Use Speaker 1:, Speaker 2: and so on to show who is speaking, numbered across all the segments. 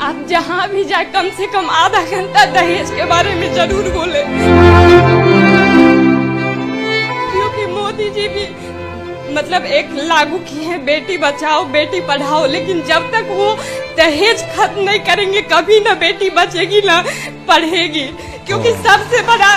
Speaker 1: आप जहाँ भी जाए कम से कम आधा घंटा दहेज के बारे में जरूर बोले, क्योंकि मोदी जी भी मतलब एक लागू किए हैं बेटी बचाओ बेटी पढ़ाओ, लेकिन जब तक वो दहेज खत्म नहीं करेंगे कभी ना बेटी बचेगी ना पढ़ेगी। क्योंकि सबसे बड़ा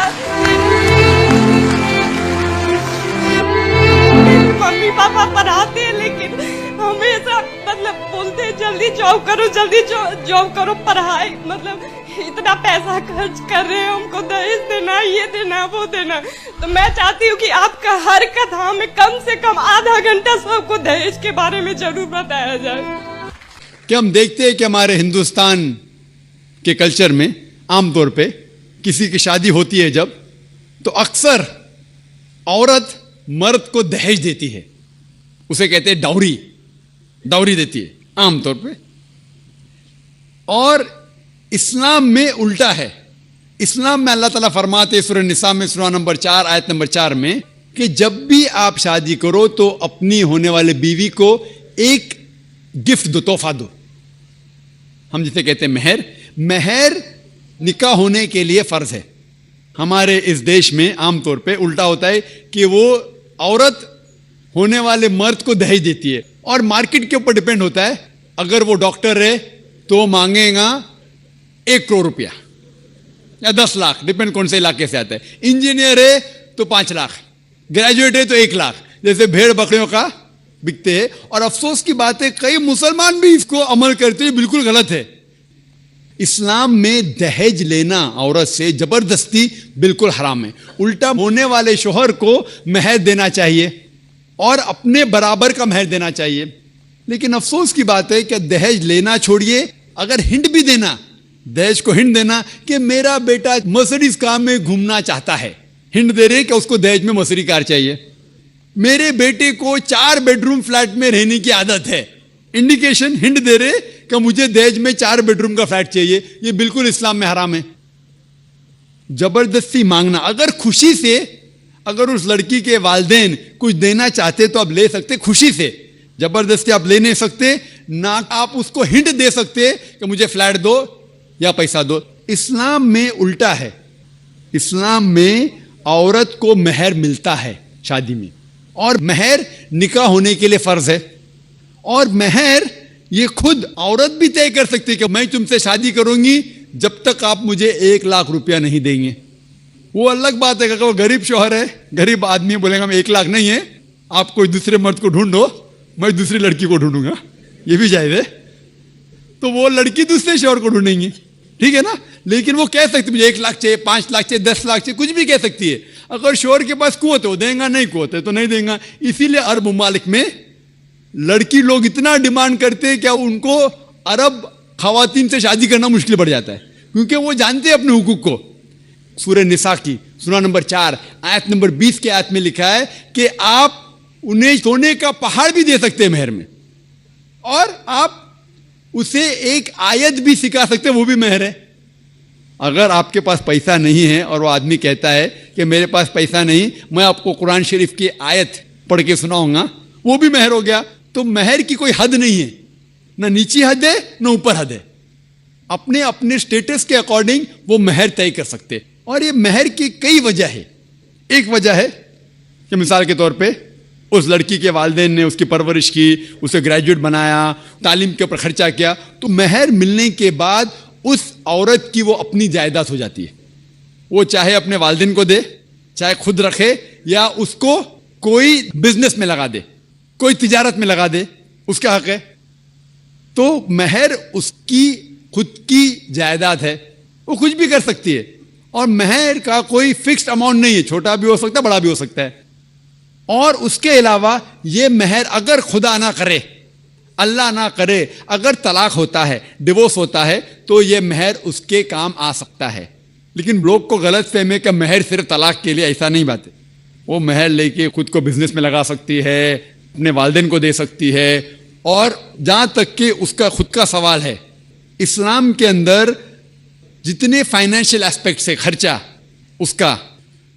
Speaker 1: मम्मी पापा पढ़ाते हैं लेकिन हमेशा मतलब बोलते हैं जल्दी जॉब करो जल्दी जॉब करो, पढ़ाई मतलब इतना पैसा खर्च कर रहे हैं, हमको दहेज देना ये देना वो देना। तो मैं चाहती हूँ कि आपका हर कथा में कम से कम आधा घंटा सबको दहेज के बारे में जरूर बताया जाए।
Speaker 2: कि हम देखते हैं कि हमारे हिंदुस्तान के कल्चर में आमतौर पे किसी की शादी होती है जब, तो अक्सर औरत मर्द को दहेज देती है, उसे कहते हैं डाउरी, डाउरी देती है आमतौर पे। और इस्लाम में उल्टा है। इस्लाम में अल्लाह ताला फरमाते हैं सूरह निसा में सूरह नंबर 4 आयत नंबर 4 में कि जब भी आप शादी करो तो अपनी होने वाले बीवी को एक गिफ्ट दो, तोहफा दो। हम जिसे कहते हैं महर। महर निकाह होने के लिए फर्ज है। हमारे इस देश में आमतौर पे उल्टा होता है कि वो औरत होने वाले मर्द को दहेज देती है, और मार्केट के ऊपर डिपेंड होता है। अगर वो डॉक्टर है तो मांगेगा 1 करोड़ रुपया या 10 लाख, डिपेंड कौन से इलाके से आता है। इंजीनियर है तो 5 लाख, ग्रेजुएट है तो 1 लाख, जैसे भेड़ बकरियों का बिकते हैं। और अफसोस की बात है कई मुसलमान भी इसको अमल करते हैं, बिल्कुल गलत है। इस्लाम में दहेज लेना औरत से जबरदस्ती बिल्कुल हराम है। उल्टा होने वाले शोहर को महर देना चाहिए और अपने बराबर का महर देना चाहिए। लेकिन अफसोस की बात है कि दहेज लेना छोड़िए, अगर हिंट भी देना, दहेज को हिंट देना कि मेरा बेटा मर्सिडीज कार में घूमना चाहता है, हिंट दे रहे कि उसको दहेज में मर्सिडीज कार चाहिए। मेरे बेटे को 4 बेडरूम फ्लैट में रहने की आदत है, इंडिकेशन हिंट दे रहे कि मुझे दहेज में 4 बेडरूम का फ्लैट चाहिए। ये बिल्कुल इस्लाम में हराम है। जबरदस्ती मांगना, अगर खुशी से, अगर उस लड़की के वालिदैन कुछ देना चाहते तो आप ले सकते खुशी से, जबरदस्ती आप ले नहीं सकते। ना आप उसको हिंट दे सकते कि मुझे फ्लैट दो या पैसा दो। इस्लाम में उल्टा है। इस्लाम में औरत को महर मिलता है शादी में, और महर निकाह होने के लिए फर्ज है। और महर ये खुद औरत भी तय कर सकती है कि मैं तुमसे शादी करूंगी जब तक आप मुझे 1 लाख रुपया नहीं देंगे। वो अलग बात है कि वो गरीब शौहर है, गरीब आदमी बोलेगा मैं 1 लाख नहीं है, आप कोई दूसरे मर्द को ढूंढो, मैं दूसरी लड़की को ढूंढूंगा, ये भी जायज है। तो वो लड़की दूसरे शौहर को ढूंढेंगी, ठीक है ना। लेकिन वो कह सकती मुझे 1 लाख चाहिए, 5 लाख चाहिए, 10 लाख चाहिए, कुछ भी कह सकती है। अगर शौहर के पास कुवत है वो देगा, नहीं कुवत है तो नहीं देगा। इसीलिए अरब ममालिक में लड़की लोग इतना डिमांड करते हैं कि उनको अरब खवातीन से शादी करना मुश्किल पड़ जाता है, क्योंकि वो जानते हैं अपने हुकूक को। सूरह निसा की सूरह नंबर 4 आयत नंबर 20 के आयत में लिखा है कि आप उन्हें सोने का पहाड़ भी दे सकते हैं महर में, और आप उसे एक आयत भी सिखा सकते हैं, वो भी महर है। अगर आपके पास पैसा नहीं है और वो आदमी कहता है कि मेरे पास पैसा नहीं, मैं आपको कुरान शरीफ की आयत पढ़ के सुनाऊंगा, वो भी महर हो गया। तो महर की कोई हद नहीं है, ना नीची हद है ना ऊपर हद है। अपने अपने स्टेटस के अकॉर्डिंग वो महर तय कर सकते हैं। और ये महर की कई वजह है। एक वजह है कि मिसाल के तौर पे उस लड़की के वालिदैन ने उसकी परवरिश की, उसे ग्रेजुएट बनाया, तालीम के ऊपर खर्चा किया, तो महर मिलने के बाद उस औरत की वो अपनी जायदाद हो जाती है। वो चाहे अपने वालिदैन को दे, चाहे खुद रखे, या उसको कोई बिजनेस में लगा दे, कोई तिजारत में लगा दे, उसका हक है। तो महर उसकी खुद की जायदाद है, वो कुछ भी कर सकती है। और महर का कोई फिक्स्ड अमाउंट नहीं है, छोटा भी हो सकता है, बड़ा भी हो सकता है। और उसके अलावा ये महर अगर खुदा ना करे, अल्लाह ना करे, अगर तलाक होता है, डिवोर्स होता है, तो ये महर उसके काम आ सकता है। लेकिन लोग को गलत फहमी है कि महर सिर्फ तलाक के लिए, ऐसा नहीं बात है। वो महर लेके खुद को बिजनेस में लगा सकती है, अपने वालिदैन को दे सकती है। और जहां तक कि उसका खुद का सवाल है, इस्लाम के अंदर जितने फाइनेंशियल एस्पेक्ट से खर्चा उसका,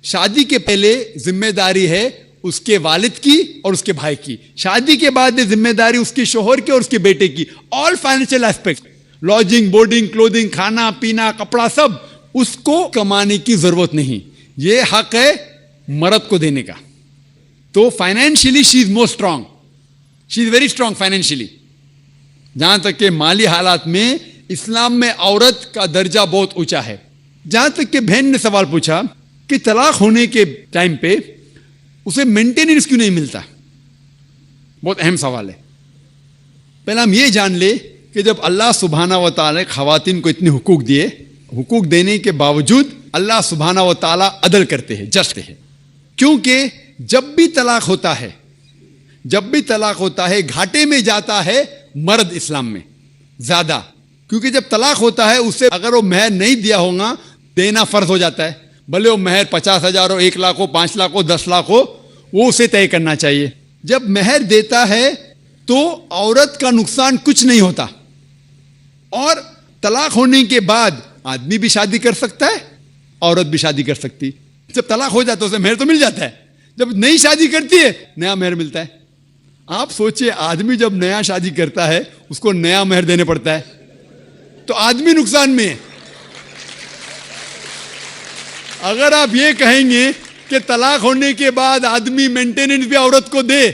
Speaker 2: शादी के पहले जिम्मेदारी है उसके वालिद की और उसके भाई की, शादी के बाद जिम्मेदारी उसके शोहर की और उसके बेटे की। All financial aspect, lodging, boarding, clothing, खाना पीना, कपड़ा, सब उसको कमाने की जरूरत नहीं, ये हक है मर्द को देने का। तो financially she is more strong, she is very strong financially. जहां तक कि माली हालात में इस्लाम में औरत का दर्जा बहुत ऊंचा है। जहां तक कि बहन ने सवाल पूछा कि तलाक होने के टाइम पे उसे मेंटेनेंस क्यों नहीं मिलता, बहुत अहम सवाल है। पहले हम ये जान ले कि जब अल्लाह सुब्हाना व तआला खवातीन को इतने हुकूक दिए, हुकूक देने के बावजूद अल्लाह सुब्हाना व तआला अदल करते हैं, जचते हैं। क्योंकि जब भी तलाक होता है, जब भी तलाक होता है, घाटे में जाता है मर्द इस्लाम में ज्यादा। क्योंकि जब तलाक होता है उससे अगर वो महर नहीं दिया होगा, देना फर्ज हो जाता है। भले वो महर 50,000 हो, 1 लाख हो, 5 लाख हो, 10 लाख हो, वो उसे तय करना चाहिए। जब महर देता है तो औरत का नुकसान कुछ नहीं होता। और तलाक होने के बाद आदमी भी शादी कर सकता है, औरत भी शादी कर सकती। जब तलाक हो जाता है उसे महर तो मिल जाता है, जब नई शादी करती है नया महर मिलता है। आप सोचिए, आदमी जब नया शादी करता है उसको नया महर देने पड़ता है, तो आदमी नुकसान में है। अगर आप ये कहेंगे कि तलाक होने के बाद आदमी मेंटेनेंस भी औरत को दे,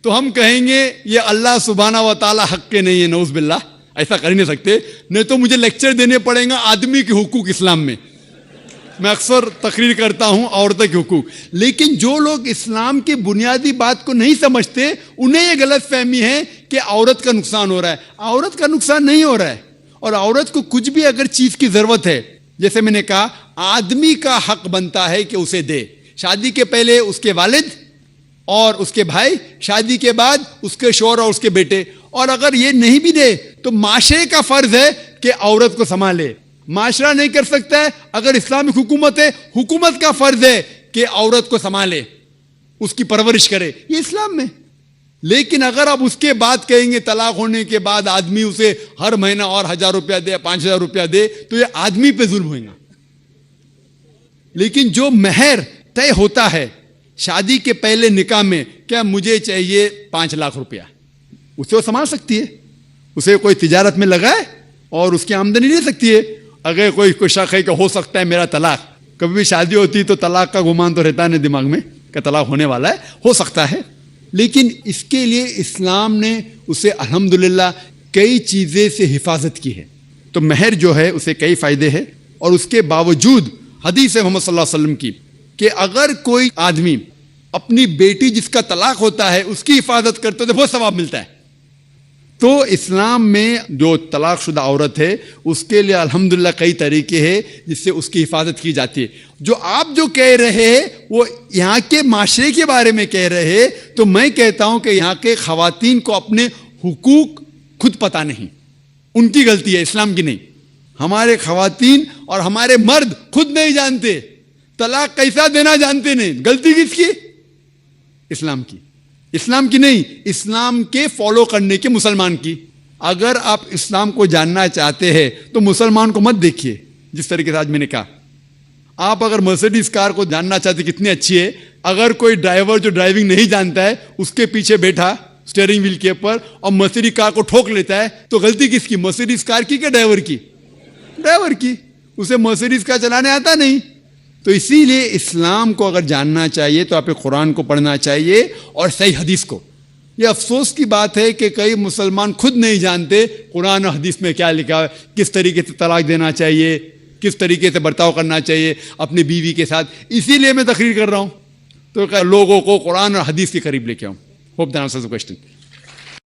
Speaker 2: तो हम कहेंगे ये अल्लाह सुब्हाना व तआला हक के नहीं है, नऊज़ बिल्लाह, ऐसा कर ही नहीं सकते। नहीं तो मुझे लेक्चर देने पड़ेगा आदमी के हुकूक इस्लाम में। मैं अक्सर तकरीर करता हूं औरतों के हुकूक। लेकिन जो लोग इस्लाम की बुनियादी बात को नहीं समझते, उन्हें यह गलत फहमी है कि औरत का नुकसान हो रहा है। औरत का नुकसान नहीं हो रहा है। और औरत को कुछ भी अगर चीज की जरूरत है, जैसे मैंने कहा, आदमी का हक बनता है कि उसे दे। शादी के पहले उसके वालिद और उसके भाई, शादी के बाद उसके शौहर और उसके बेटे। और अगर ये नहीं भी दे तो माशरे का फर्ज है कि औरत को संभाले। माशरा नहीं कर सकता है, अगर इस्लामिक हुकूमत है, हुकूमत का फर्ज है कि औरत को संभाले, उसकी परवरिश करे, ये इस्लाम में। लेकिन अगर आप उसके बाद कहेंगे तलाक होने के बाद आदमी उसे हर महीना और 1,000 रुपया दे, 5,000 रुपया दे, तो ये आदमी पे जुल्म होगा। लेकिन जो महर तय होता है शादी के पहले निकाह में, क्या मुझे चाहिए 5 लाख रुपया, उसे वो संभाल सकती है। उसे कोई तिजारत में लगाए और उसकी आमदनी ले सकती है। अगर कोई शक है कि हो सकता है मेरा तलाक, कभी भी शादी होती तो तलाक का गुमान तो रहता नहीं दिमाग में कि तलाक होने वाला है, हो सकता है। लेकिन इसके लिए इस्लाम ने उसे अल्हम्दुलिल्लाह कई चीज़ें से हिफाजत की है। तो महर जो है उसे कई फ़ायदे हैं। और उसके बावजूद हदीस है मोहम्मद सल्लल्लाहु अलैहि वसल्लम की कि अगर कोई आदमी अपनी बेटी जिसका तलाक होता है उसकी हिफाजत करते तो बहुत सवाब मिलता है। तो इस्लाम में जो तलाकशुदा औरत है उसके लिए अल्हम्दुलिल्लाह कई तरीके हैं जिससे उसकी हिफाजत की जाती है। जो आप जो कह रहे हैं वो यहाँ के माशरे के बारे में कह रहे हैं, तो मैं कहता हूँ कि यहाँ के खवातीन को अपने हुकूक खुद पता नहीं, उनकी गलती है, इस्लाम की नहीं। हमारे खवातीन और हमारे मर्द खुद नहीं जानते, तलाक कैसा देना जानते नहीं। गलती किसकी? इस्लाम की, इस्लाम की नहीं, इस्लाम के फॉलो करने के मुसलमान की। अगर आप इस्लाम को जानना चाहते हैं तो मुसलमान को मत देखिए। जिस तरीके से आज मैंने कहा, आप अगर मर्सिडीज कार को जानना चाहते कितनी अच्छी है, अगर कोई ड्राइवर जो ड्राइविंग नहीं जानता है उसके पीछे बैठा स्टीयरिंग व्हील के ऊपर और मर्सिडीज कार को ठोक लेता है, तो गलती किसकी? मर्सिडीज कार की क्या ड्राइवर की? ड्राइवर की। उसे मर्सिडीज कार चलाने आता नहीं। तो इसीलिए इस्लाम को अगर जानना चाहिए तो आपको कुरान को पढ़ना चाहिए और सही हदीस को। ये अफसोस की बात है कि कई मुसलमान खुद नहीं जानते कुरान और हदीस में क्या लिखा है, किस तरीके से तलाक देना चाहिए, किस तरीके से बर्ताव करना चाहिए अपनी बीवी के साथ। इसीलिए मैं तकरीर कर रहा हूँ, तो लोगों को कुरान और हदीस के करीब लेके आऊँ। Hope that answers the question.